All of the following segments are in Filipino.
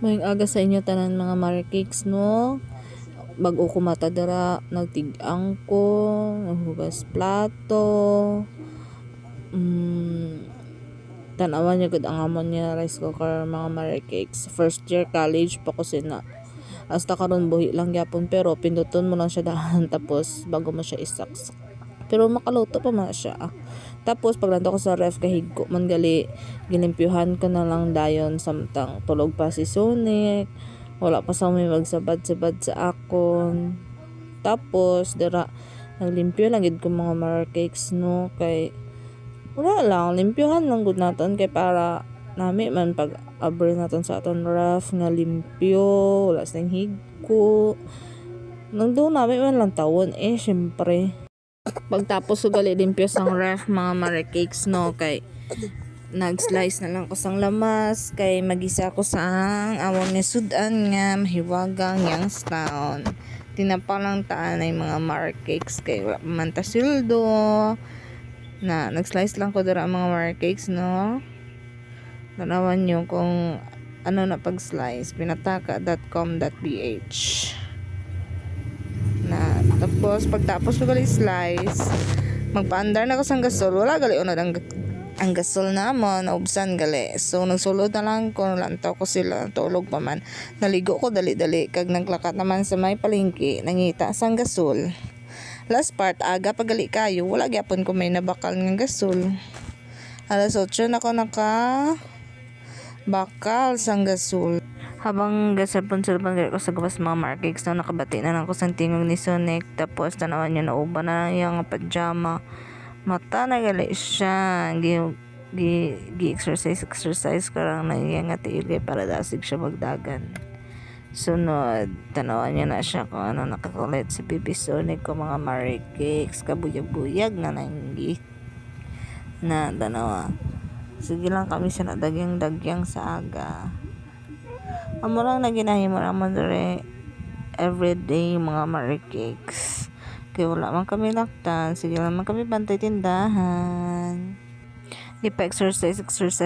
Mayong aga sa inyo tanan mga marikicks no. Bago ko matadara, nagtig-ang ko, naghugas plato. Tanawan niya gud ang amon niya rice cooker mga marikicks. First year college pa ko sina. Hasta karon buhi lang gyapon pero pinduton mo lang siya dahan tapos bago mo siya isaksak. Pero makaluto pa man siya. Tapos paglanto ko sa ref kahigko man gali, gilimpyuhan ko na lang dayon samtang tulog pa si Sonic. Wala pa sa may magsabad-sabad sa akon. Tapos dira naglimpyo lang gid ko mga marikicks no kay wala lang limpyuhan lang gud naton kay para nami man pag abri naton sa aton ref nga limpyo, wala sing higko. Nang doon namin man lang tawon syempre. Pagtapos ugali limpyo sang ref mga marikicks no kay nag-slice na lang ko sang lamas kay magisa ko sang awang ni sudan nga mahiwagang yang taon. Tinapa lang taan ay mga marikicks kay wala man ta sildo. Na nag-slice lang ko dira mga marikicks no. Tanawan nyo kung ano na pag-slice pinataka.com.ph na tapos pagtapos ko gali slice magpaandar na ko sang gasol wala gali unod ang gasol namon naubsan gali so nagsulod na lang ko lantaw ko sila tulog pa man naligo ko dali-dali kag naglakat naman sa may palengke nangita sang gasol last part aga pagali kayo wala gyapon ko may nabakal nga gasol alas 8 na ko naka bakal sang gasol habang gasapon-sapon ko sa gawas mga marikicks no, nakabati na lang ko sa tingog ni Sonic tapos tanawan niya nauban na yung pajama mata na gali siya gi exercise karang na iya nga tiigay para dasig siya magdagan sunod tanawan niya na siya kung ano nakakulit si Baby Sonic ko mga marikicks kabuyag-buyag na nanggi na tanawa sige lang kami sa nadagyang-dagyang sa aga amo lang na ginahimo naman dere everyday mga marikicks kay wala man kami laktan sige lang man kami bantay tindahan di pa exercise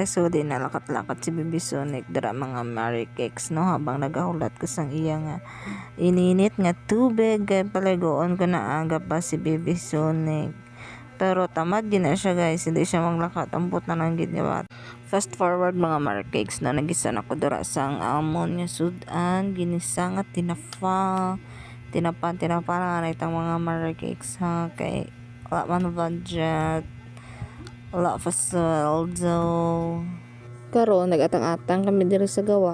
so di nalakat-lakat si Baby Sonic dara mga marikicks no habang nagahulat ko sang iya nga ininit nga tubig kay palagoon ko na aga pa si Baby Sonic pero tamad gina siya guys hindi siya maglakat ambot na lang gid nga fast forward mga marikicks na nagisa na ko dira sang amon nga sudan ginisa nga tinapa na itang mga marikicks ha kay wala man budget wala pa sweldo karon nagatang-atang kami diri sa gawa